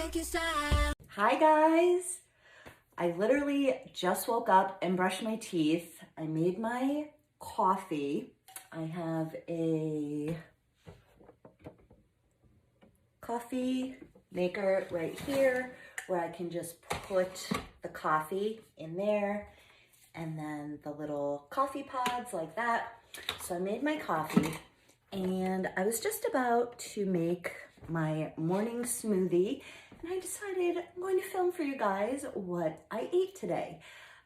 take your style. Hi guys! I literally just woke up and brushed my teeth. I made my coffee. I have a coffee maker right here where I can just put the coffee in there and then the little coffee pods like that. So I made my coffee and I was just about to make my morning smoothie and I decided I'm going to film for you guys what I ate today.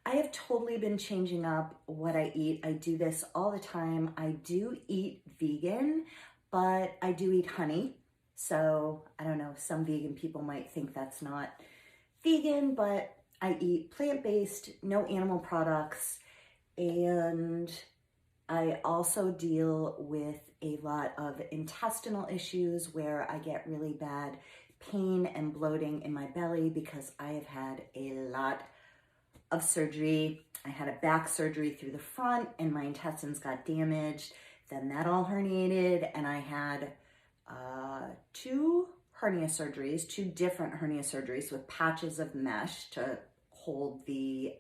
I have totally been changing up what I eat. I do this all the time. I do eat vegan, but I do eat honey. So I don't know, some vegan people might think that's not vegan, but I eat plant-based, no animal products, and I also deal with a lot of intestinal issues where I get really bad pain and bloating in my belly because I have had a lot of surgery. I had a back surgery through the front and my intestines got damaged. Then that all herniated and I had two different hernia surgeries with patches of mesh to hold the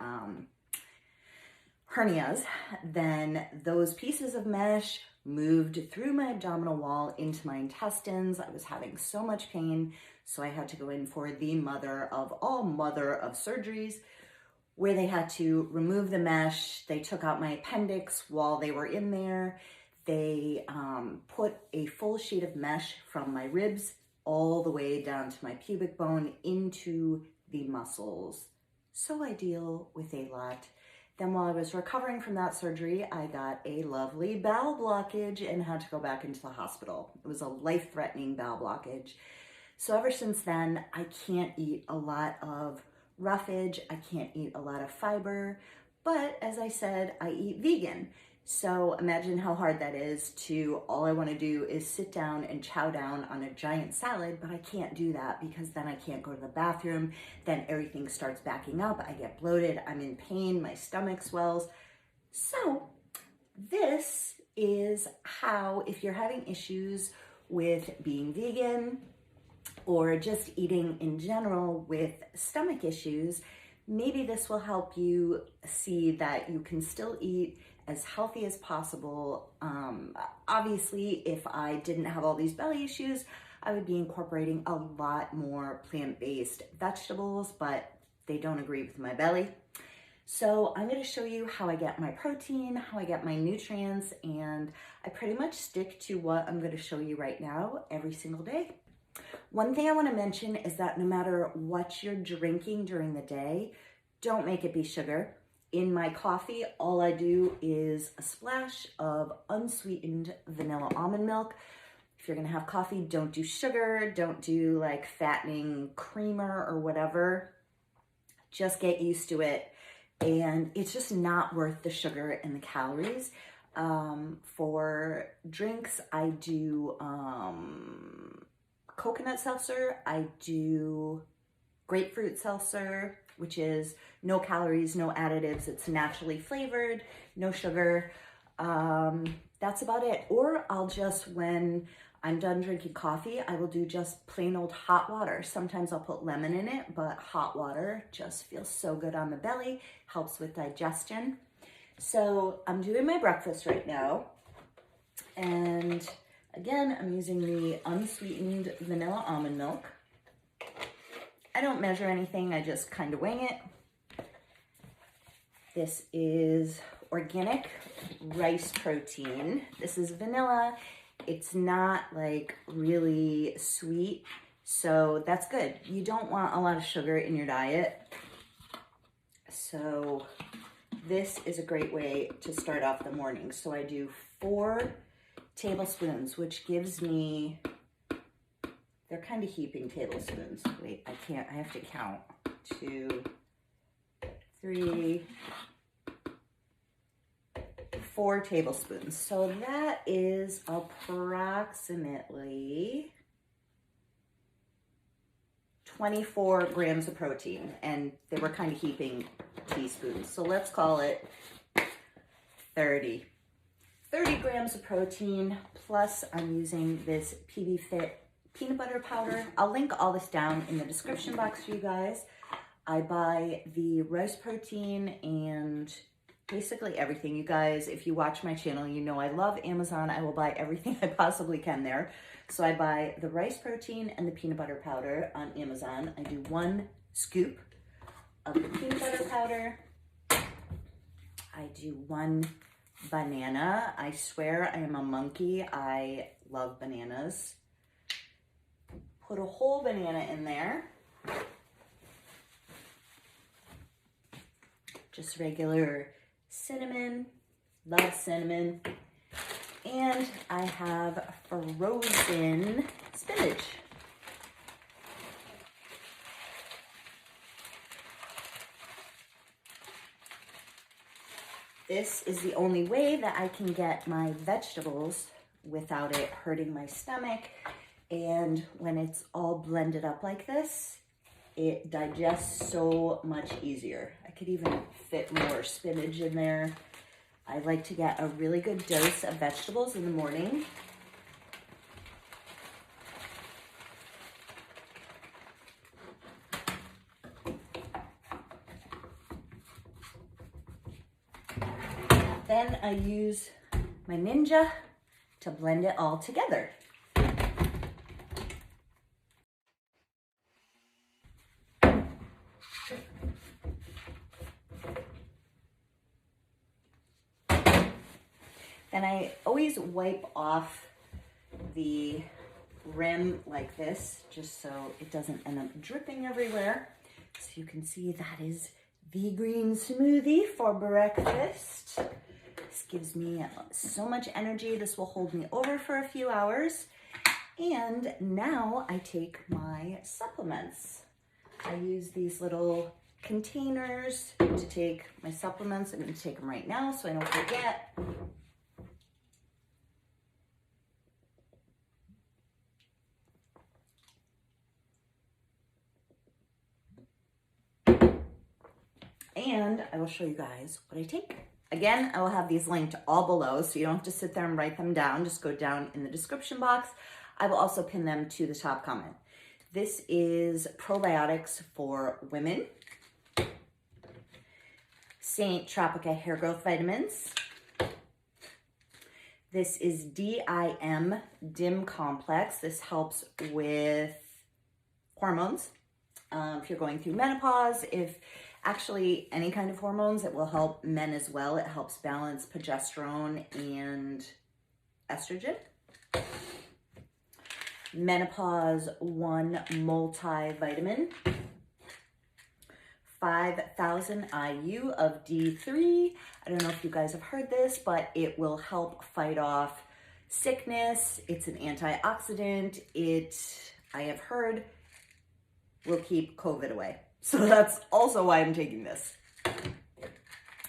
hernias. Then those pieces of mesh moved through my abdominal wall into my intestines. I was having so much pain, so I had to go in for the mother of surgeries, where they had to remove the mesh. They took out my appendix while they were in there. They put a full sheet of mesh from my ribs all the way down to my pubic bone into the muscles. So I deal with a lot. Then while I was recovering from that surgery, I got a lovely bowel blockage and had to go back into the hospital. It was a life-threatening bowel blockage. So ever since then, I can't eat a lot of roughage. I can't eat a lot of fiber, but as I said, I eat vegan. So imagine how hard that is to, all I want to do is sit down and chow down on a giant salad, but I can't do that because then I can't go to the bathroom. Then everything starts backing up. I get bloated. I'm in pain. My stomach swells. So this is how, if you're having issues with being vegan or just eating in general with stomach issues, maybe this will help you see that you can still eat as healthy as possible. Obviously, if I didn't have all these belly issues, I would be incorporating a lot more plant-based vegetables, but they don't agree with my belly. So I'm gonna show you how I get my protein, how I get my nutrients, and I pretty much stick to what I'm gonna show you right now every single day. One thing I wanna mention is that no matter what you're drinking during the day, don't make it be sugar. In my coffee, all I do is a splash of unsweetened vanilla almond milk. If you're gonna have coffee, don't do sugar, don't do like fattening creamer or whatever. Just get used to it. And it's just not worth the sugar and the calories. For drinks, I do coconut seltzer, I do grapefruit seltzer, which is no calories, no additives. It's naturally flavored, no sugar. That's about it. Or I'll just, when I'm done drinking coffee, I will do just plain old hot water. Sometimes I'll put lemon in it, but hot water just feels so good on the belly, helps with digestion. So I'm doing my breakfast right now. And again, I'm using the unsweetened vanilla almond milk. I don't measure anything, I just kind of wing it. This is organic rice protein. This is vanilla. It's not like really sweet, so that's good. You don't want a lot of sugar in your diet. So this is a great way to start off the morning. So I do 4 tablespoons, which gives me, they're kind of heaping tablespoons. Wait, I have to count. 2, 3, 4 tablespoons. So that is approximately 24 grams of protein, and they were kind of heaping teaspoons. So let's call it 30 grams of protein, plus I'm using this PB Fit peanut butter powder. I'll link all this down in the description box for you guys. I buy the rice protein and basically everything. You guys, if you watch my channel, you know I love Amazon. I will buy everything I possibly can there. So I buy the rice protein and the peanut butter powder on Amazon. I do 1 scoop of the peanut butter powder. I do 1 banana. I swear I am a monkey. I love bananas. Put a whole banana in there. Just regular cinnamon, love cinnamon. And I have frozen spinach. This is the only way that I can get my vegetables without it hurting my stomach. And when it's all blended up like this, it digests so much easier. I could even fit more spinach in there. I like to get a really good dose of vegetables in the morning. Then I use my Ninja to blend it all together. Then I always wipe off the rim like this, just so it doesn't end up dripping everywhere. So you can see that is the green smoothie for breakfast. This gives me so much energy. This will hold me over for a few hours. And now I take my supplements. I use these little containers to take my supplements. I'm going to take them right now so I don't forget. And I will show you guys what I take. Again, I will have these linked all below, so you don't have to sit there and write them down. Just go down in the description box. I will also pin them to the top comment. This is probiotics for women. Saint Tropica hair growth vitamins. This is DIM complex. This helps with hormones. If you're going through menopause, if actually any kind of hormones, it will help men as well. It helps balance progesterone and estrogen. Menopause 1 multivitamin. 5,000 IU of D3. I don't know if you guys have heard this, but it will help fight off sickness. It's an antioxidant. I have heard, will keep COVID away. So that's also why I'm taking this.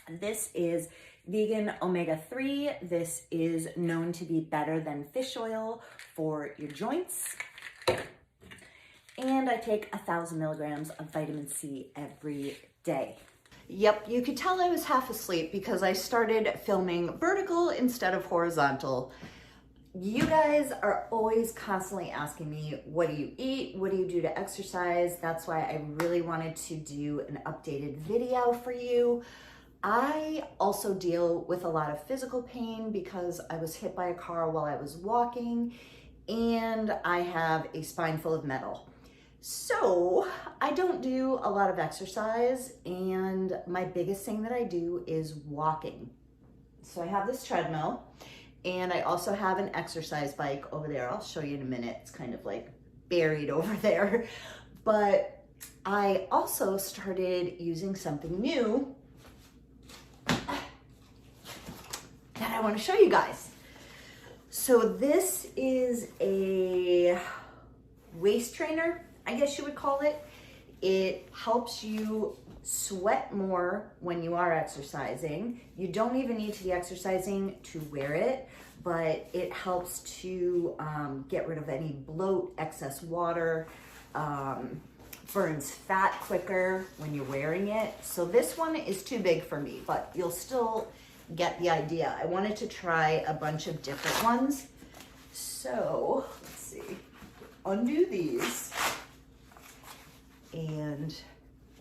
This is vegan omega-3. This is known to be better than fish oil for your joints. And I take 1,000 milligrams of vitamin C every day. Yep, you could tell I was half asleep because I started filming vertical instead of horizontal. You guys are always constantly asking me, what do you eat? What do you do to exercise? That's why I really wanted to do an updated video for you. I also deal with a lot of physical pain because I was hit by a car while I was walking, and I have a spine full of metal. So I don't do a lot of exercise, and my biggest thing that I do is walking. So I have this treadmill, and I also have an exercise bike over there. I'll show you in a minute. It's kind of like buried over there. But I also started using something new that I want to show you guys. So this is a waist trainer, I guess you would call it. It helps you sweat more when you are exercising. You don't even need to be exercising to wear it, but it helps to get rid of any bloat, excess water, burns fat quicker when you're wearing it. So this one is too big for me, but you'll still get the idea. I wanted to try a bunch of different ones. So let's see. undo these and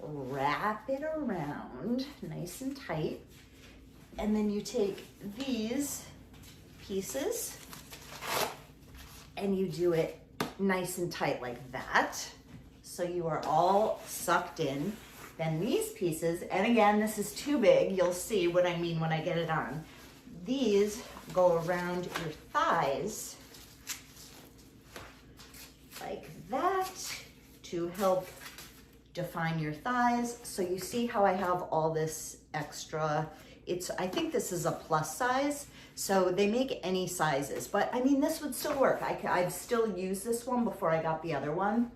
wrap it around nice and tight. And then you take these pieces and you do it nice and tight like that. So you are all sucked in. Then these pieces, and again, this is too big. You'll see what I mean when I get it on. These go around your thighs like that to help define your thighs. So you see how I have all this extra, I think this is a plus size. So they make any sizes, but I mean, this would still work. I'd still use this one before I got the other one.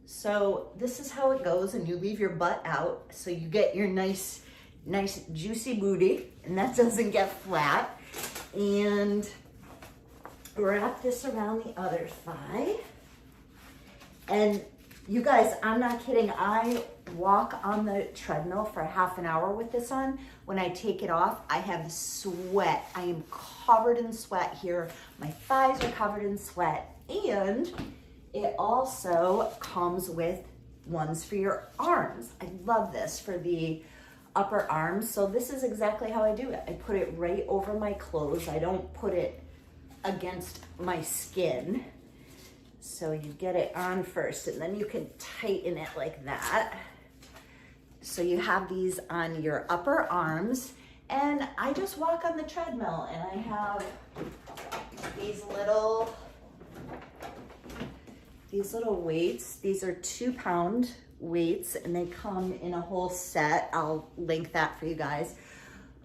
So this is how it goes, and you leave your butt out so you get your nice juicy booty, and that doesn't get flat. And wrap this around the other thigh. And you guys, I'm not kidding. I walk on the treadmill for half an hour with this on. When I take it off, I have sweat. I am covered in sweat here. My thighs are covered in sweat. And it also comes with ones for your arms. I love this for the upper arms. So this is exactly how I do it. I put it right over my clothes. I don't put it against my skin. So you get it on first, and then you can tighten it like that. So you have these on your upper arms, and I just walk on the treadmill, and I have these little weights. These are 2-pound weights, and they come in a whole set. I'll link that for you guys.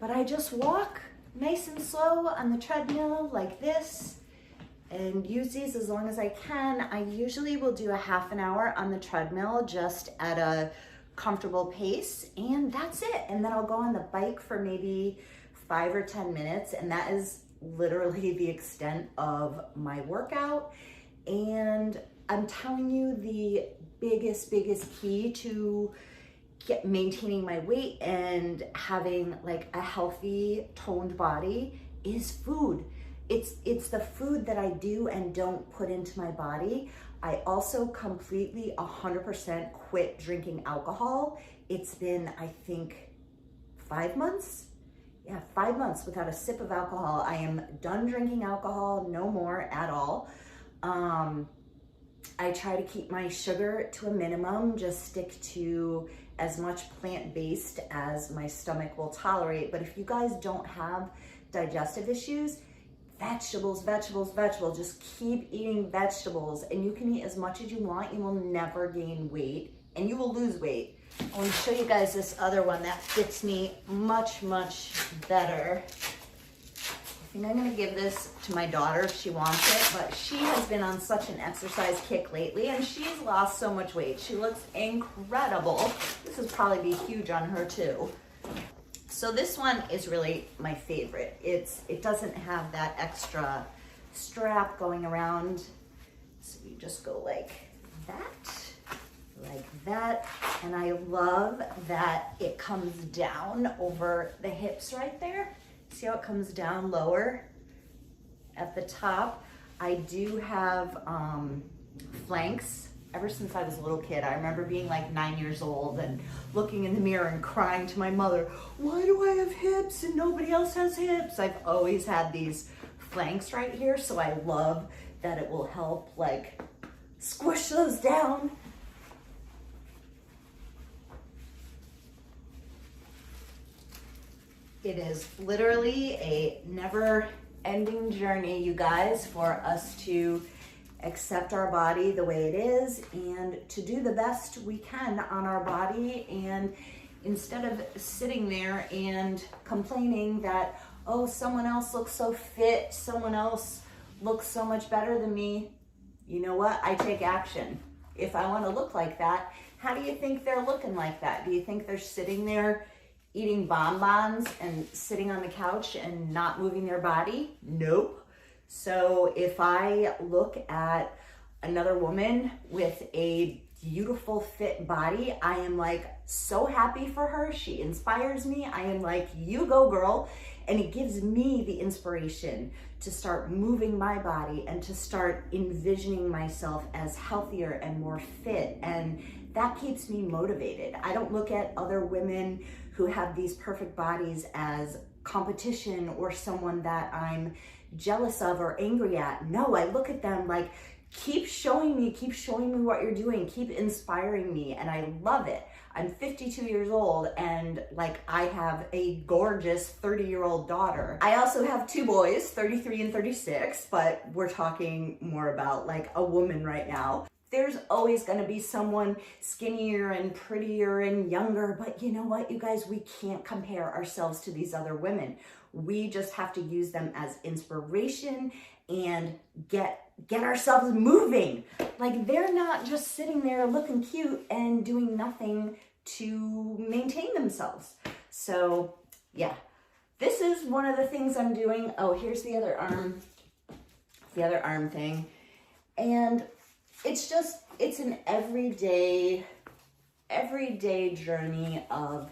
But I just walk nice and slow on the treadmill like this and use these as long as I can. I usually will do a half an hour on the treadmill just at a comfortable pace, and that's it. And then I'll go on the bike for maybe 5 or 10 minutes, and that is literally the extent of my workout. And I'm telling you, the biggest key to maintaining my weight and having like a healthy, toned body is food. It's the food that I do and don't put into my body. I also completely 100% quit drinking alcohol. It's been, I think, 5 months. Yeah, 5 months without a sip of alcohol. I am done drinking alcohol, no more at all. I try to keep my sugar to a minimum, just stick to as much plant-based as my stomach will tolerate. But if you guys don't have digestive issues, vegetables, just keep eating vegetables, and you can eat as much as you want. You will never gain weight, and you will lose weight. I want to show you guys this other one that fits me much better. I think I'm going to give this to my daughter if she wants it, but she has been on such an exercise kick lately, and she's lost so much weight. She looks incredible. This would probably be huge on her too. So this one is really my favorite. It doesn't have that extra strap going around. So you just go like that. And I love that it comes down over the hips right there. See how it comes down lower at the top? I do have flanks. Ever since I was a little kid, I remember being like 9 years old and looking in the mirror and crying to my mother, why do I have hips and nobody else has hips? I've always had these flanks right here, so I love that it will help like squish those down. It is literally a never-ending journey, you guys, for us to accept our body the way it is and to do the best we can on our body. And instead of sitting there and complaining that, oh, someone else looks so fit, someone else looks so much better than me, you know what? I take action. If I want to look like that, how do you think they're looking like that? Do you think they're sitting there eating bonbons and sitting on the couch and not moving their body? Nope. So if I look at another woman with a beautiful fit body, I am like, so happy for her. She inspires me. I am like, you go girl. And it gives me the inspiration to start moving my body and to start envisioning myself as healthier and more fit. And that keeps me motivated. I don't look at other women who have these perfect bodies as competition or someone that I'm jealous of or angry at. No, I look at them like, keep showing me what you're doing, keep inspiring me. And I love it. I'm 52 years old and like I have a gorgeous 30-year-old daughter. I also have 2 boys, 33 and 36, but we're talking more about like a woman right now. There's always gonna be someone skinnier and prettier and younger, but you know what, you guys, we can't compare ourselves to these other women. We just have to use them as inspiration and get ourselves moving. Like, they're not just sitting there looking cute and doing nothing to maintain themselves. So yeah, this is one of the things I'm doing. Oh, here's the other arm thing. And it's an everyday journey of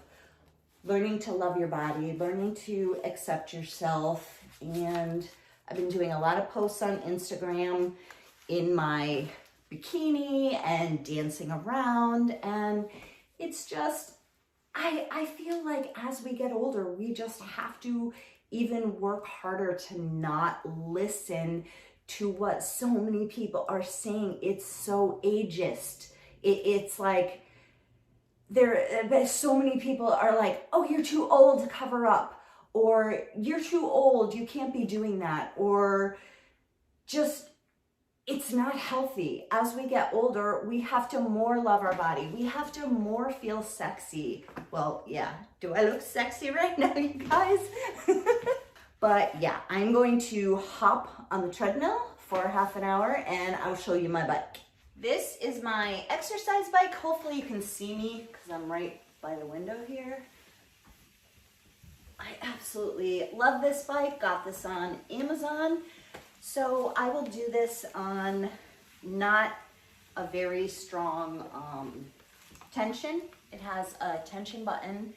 learning to love your body, learning to accept yourself. And I've been doing a lot of posts on Instagram in my bikini and dancing around. And it's just, I feel like as we get older, we just have to even work harder to not listen to what so many people are saying. It's so ageist. It's like, so many people are like, oh, you're too old to cover up, or you're too old, you can't be doing that, or just, it's not healthy. As we get older, we have to more love our body. We have to more feel sexy. Well, yeah, do I look sexy right now, you guys? But yeah, I'm going to hop on the treadmill for half an hour and I'll show you my bike. This is my exercise bike. Hopefully you can see me because I'm right by the window here. I absolutely love this bike. Got this on Amazon. So I will do this on not a very strong tension. It has a tension button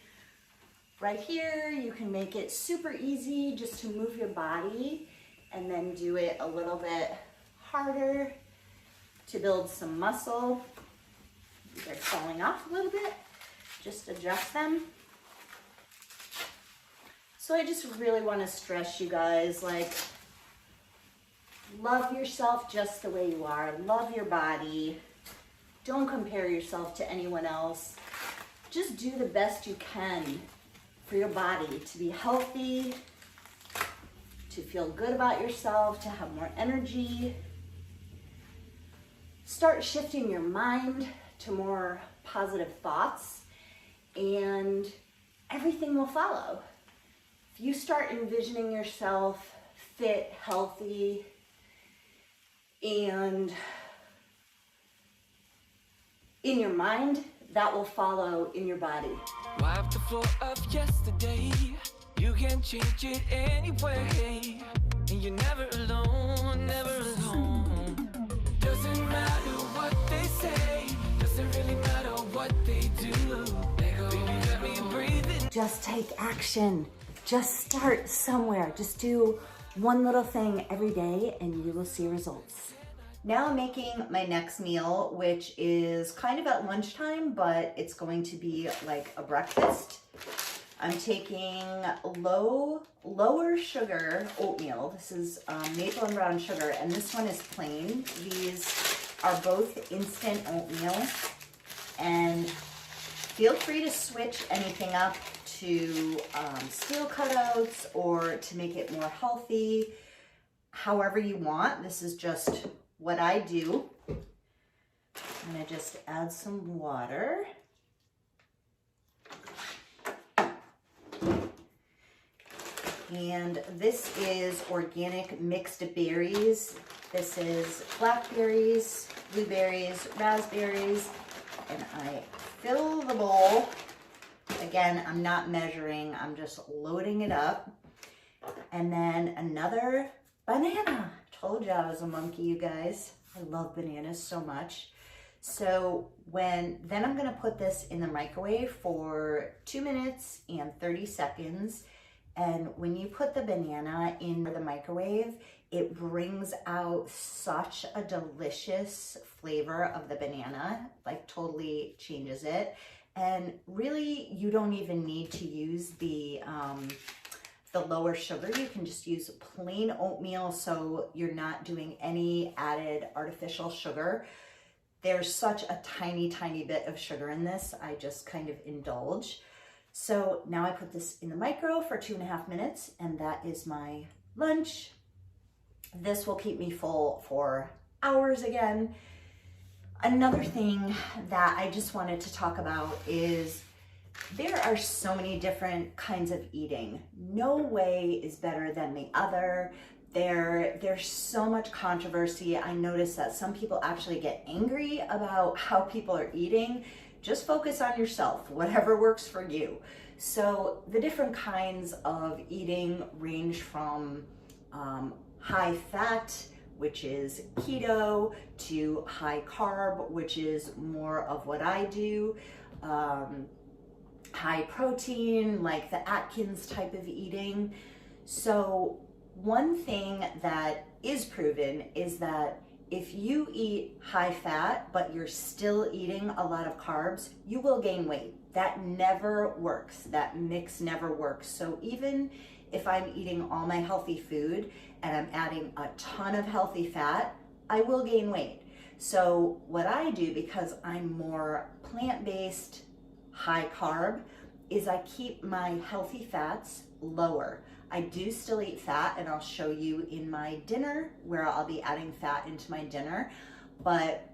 right here. You can make it super easy just to move your body and then do it a little bit harder to build some muscle. They're falling off a little bit. Just adjust them. So I just really want to stress you guys, like, love yourself just the way you are. Love your body. Don't compare yourself to anyone else. Just do the best you can for your body to be healthy, to feel good about yourself, to have more energy. Start shifting your mind to more positive thoughts and everything will follow. If you start envisioning yourself fit, healthy, and in your mind, that will follow in your body. Wipe the floor of yesterday. You can change it anyway. And you're never alone, never alone. Doesn't matter what they say. Doesn't really matter what they do. Baby, let me breathe it. Just take action. Just start somewhere. Just do one little thing every day and you will see results. Now I'm making my next meal, which is kind of at lunchtime, but it's going to be like a breakfast. I'm taking lower sugar oatmeal. This is maple and brown sugar, and this one is plain. These are both instant oatmeal, and feel free to switch anything up to steel cutouts or to make it more healthy, however you want. This is just what I do. I'm gonna just add some water. And this is organic mixed berries. This is blackberries, blueberries, raspberries, and I fill the bowl. Again, I'm not measuring, I'm just loading it up. And then another banana. Told you I was a monkey, you guys. I love bananas so much. So then I'm gonna put this in the microwave for 2 minutes and 30 seconds. And when you put the banana in the microwave, it brings out such a delicious flavor of the banana, like totally changes it. And really, you don't even need to use the lower sugar. You can just use plain oatmeal, so you're not doing any added artificial sugar. There's such a tiny, tiny bit of sugar in this. I just kind of indulge. So now I put this in the micro for 2.5 minutes, and that is my lunch. This will keep me full for hours again. Another thing that I just wanted to talk about is there are so many different kinds of eating. No way is better than the other. There's so much controversy. I notice that some people actually get angry about how people are eating. Just focus on yourself, whatever works for you. So the different kinds of eating range from high fat, which is keto, to high carb, which is more of what I do. High protein, like the Atkins type of eating. So one thing that is proven is that if you eat high fat, but you're still eating a lot of carbs, you will gain weight. That never works. That mix never works. So even if I'm eating all my healthy food and I'm adding a ton of healthy fat, I will gain weight. So what I do, because I'm more plant-based, high carb, is I keep my healthy fats lower. I do still eat fat, and I'll show you in my dinner where I'll be adding fat into my dinner, but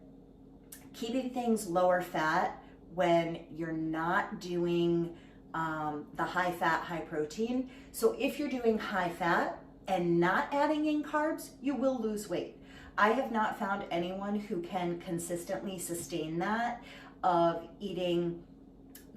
keeping things lower fat when you're not doing the high fat, high protein. So if you're doing high fat and not adding in carbs, you will lose weight. I have not found anyone who can consistently sustain that of eating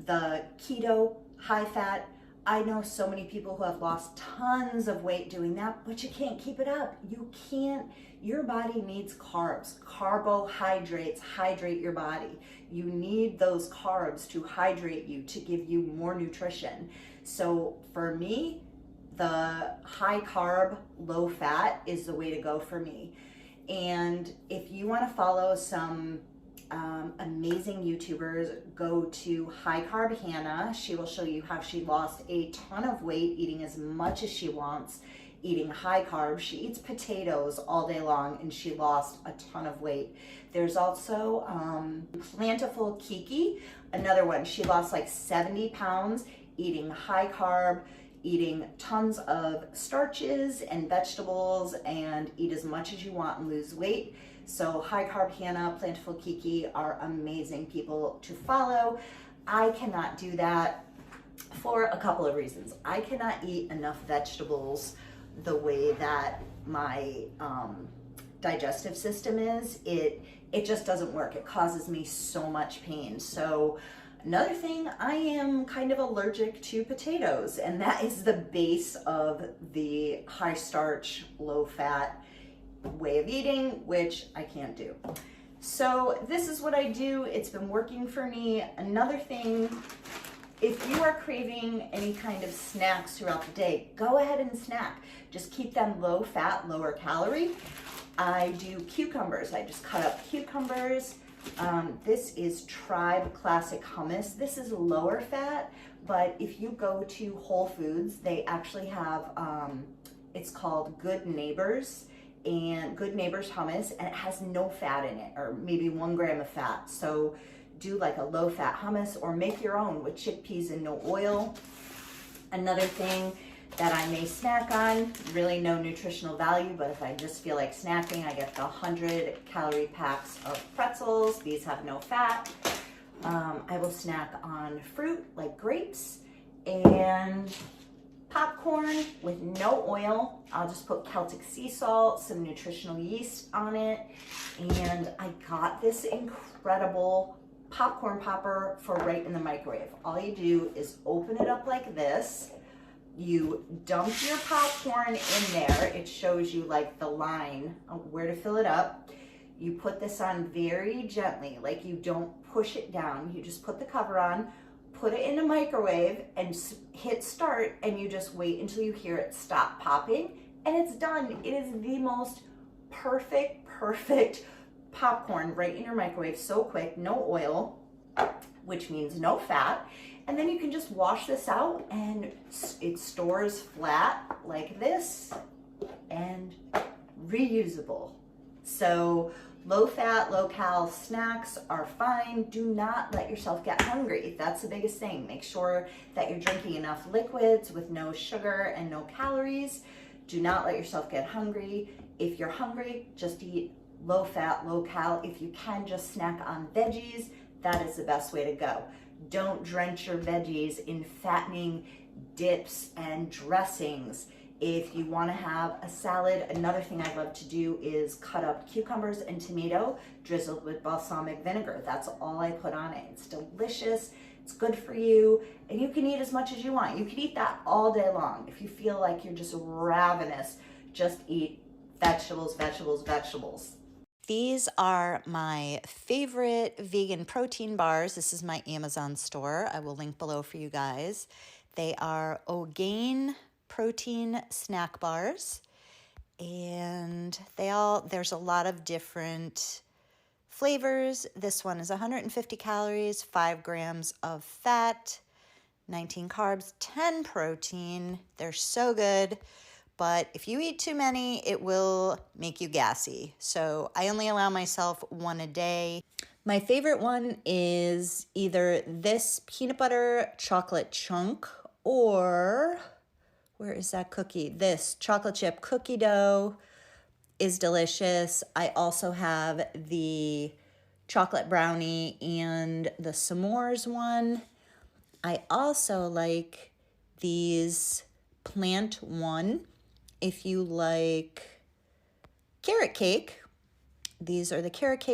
the keto, high fat. I know so many people who have lost tons of weight doing that, but you can't keep it up. You can't. Your body needs carbs. Carbohydrates hydrate your body. You need those carbs to hydrate you, to give you more nutrition. So for me, the high carb, low fat is the way to go for me. And if you want to follow some amazing YouTubers, go to High Carb Hannah. She will show you how she lost a ton of weight eating as much as she wants, eating high carb. She eats potatoes all day long and she lost a ton of weight. There's also Plentiful Kiki, another one. She lost like 70 pounds eating high carb, eating tons of starches and vegetables, and eat as much as you want and lose weight. So High Carb Hannah, Plentiful Kiki are amazing people to follow. I cannot do that for a couple of reasons. I cannot eat enough vegetables the way that my digestive system is. It just doesn't work. It causes me so much pain. So another thing, I am kind of allergic to potatoes, and that is the base of the high starch, low fat way of eating, which I can't do. So this is what I do. It's been working for me. Another thing, if you are craving any kind of snacks throughout the day, go ahead and snack. Just keep them low fat, lower calorie. I do cucumbers. I just cut up cucumbers. This is Tribe Classic Hummus. This is lower fat, but if you go to Whole Foods, they actually have, it's called Good Neighbors, and Good Neighbors hummus, and it has no fat in it, or maybe 1 gram of fat. So do like a low fat hummus, or make your own with chickpeas and no oil. Another thing that I may snack on, really no nutritional value, but if I just feel like snacking, I get the 100 calorie packs of pretzels. These have no fat. I will snack on fruit like grapes and popcorn with no oil. I'll just put Celtic sea salt, some nutritional yeast on it, and I got this incredible popcorn popper for right in the microwave. All you do is open it up like this. You dump your popcorn in there. It shows you like the line of where to fill it up. You put this on very gently, like you don't push it down. You just put the cover on, put it in a microwave and hit start, and you just wait until you hear it stop popping, and it's done. It is the most perfect popcorn right in your microwave, so quick, no oil, which means no fat. And then you can just wash this out and it stores flat like this and reusable. So low fat, low cal snacks are fine. Do not let yourself get hungry. That's the biggest thing. Make sure that you're drinking enough liquids with no sugar and no calories. Do not let yourself get hungry. If you're hungry, just eat low fat, low cal. If you can, just snack on veggies. That is the best way to go. Don't drench your veggies in fattening dips and dressings. If you want to have a salad, another thing I love to do is cut up cucumbers and tomato drizzled with balsamic vinegar. That's all I put on it. It's delicious. It's good for you, and you can eat as much as you want. You can eat that all day long. If you feel like you're just ravenous, just eat vegetables, vegetables, vegetables. These are my favorite vegan protein bars. This is my Amazon store. I will link below for you guys. They are O'Gain protein snack bars, and there's a lot of different flavors. This one is 150 calories, 5 grams of fat, 19 carbs, 10 protein. They're so good. But if you eat too many, it will make you gassy. So I only allow myself one a day. My favorite one is either this peanut butter chocolate chunk, or where is that cookie? This chocolate chip cookie dough is delicious. I also have the chocolate brownie and the s'mores one. I also like these Plant One. If you like carrot cake, these are the carrot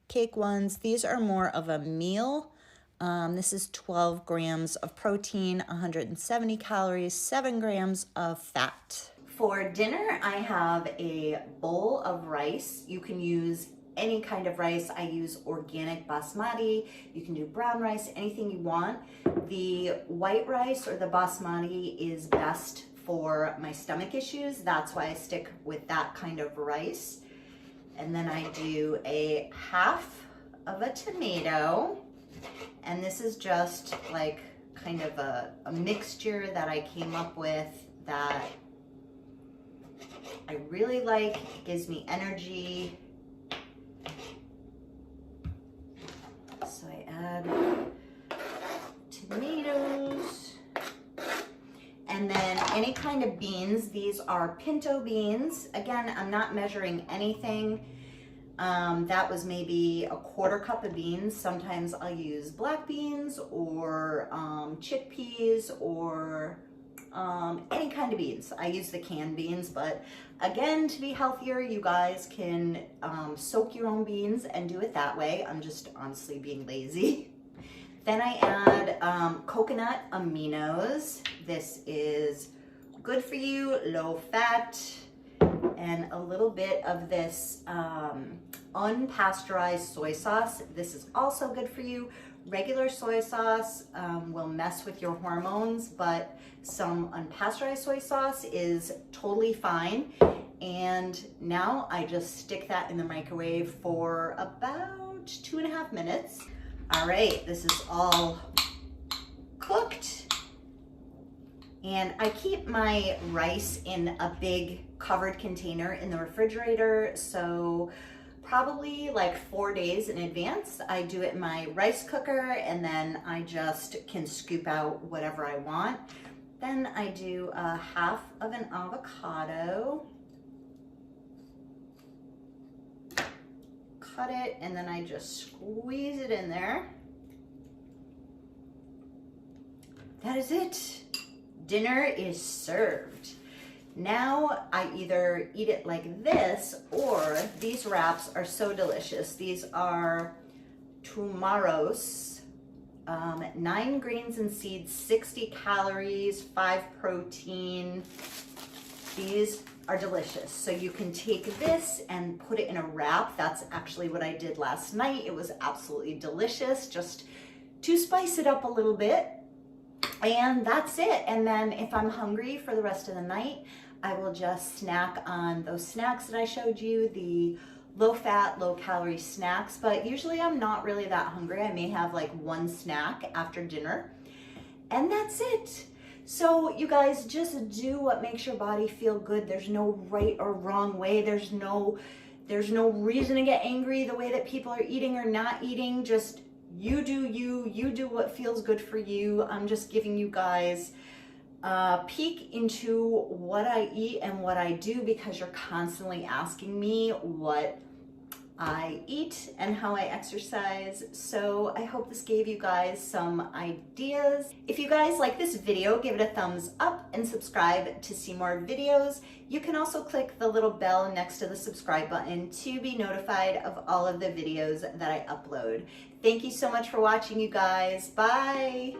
cake ones. These are more of a meal. This is 12 grams of protein, 170 calories, 7 grams of fat. For dinner, I have a bowl of rice. You can use any kind of rice. I use organic basmati. You can do brown rice, anything you want. The white rice or the basmati is best for my stomach issues. That's why I stick with that kind of rice. And then I do a half of a tomato. And this is just like kind of a mixture that I came up with that I really like. It gives me energy. So I add tomatoes. And then any kind of beans. These are pinto beans. Again, I'm not measuring anything. That was maybe a quarter cup of beans. Sometimes I'll use black beans or chickpeas or any kind of beans. I use the canned beans, but again, to be healthier, you guys can soak your own beans and do it that way. I'm just honestly being lazy. Then I add coconut aminos. This is good for you, low fat, and a little bit of this unpasteurized soy sauce. This is also good for you. Regular soy sauce will mess with your hormones, but some unpasteurized soy sauce is totally fine. And now I just stick that in the microwave for about 2.5 minutes. All right, this is all cooked. And I keep my rice in a big covered container in the refrigerator. So probably like 4 days in advance, I do it in my rice cooker, and then I just can scoop out whatever I want. Then I do a half of an avocado. Cut it, and then I just squeeze it in there. That is it. Dinner is served. Now I either eat it like this, or these wraps are so delicious. These are tumaros, 9 grains and seeds, 60 calories, 5 protein. These are delicious. So you can take this and put it in a wrap. That's actually what I did last night. It was absolutely delicious, just to spice it up a little bit. And that's it. And then if I'm hungry for the rest of the night, I will just snack on those snacks that I showed you, the low fat, low calorie snacks. But usually I'm not really that hungry. I may have like one snack after dinner, and that's it. So you guys, just do what makes your body feel good. There's no right or wrong way. There's no reason to get angry the way that people are eating or not eating. Just you do you do what feels good for you. I'm just giving you guys a peek into what I eat and what I do, because you're constantly asking me what I eat and how I exercise. So I hope this gave you guys some ideas. If you guys like this video, give it a thumbs up and subscribe to see more videos. You can also click the little bell next to the subscribe button to be notified of all of the videos that I upload. Thank you so much for watching, you guys. Bye.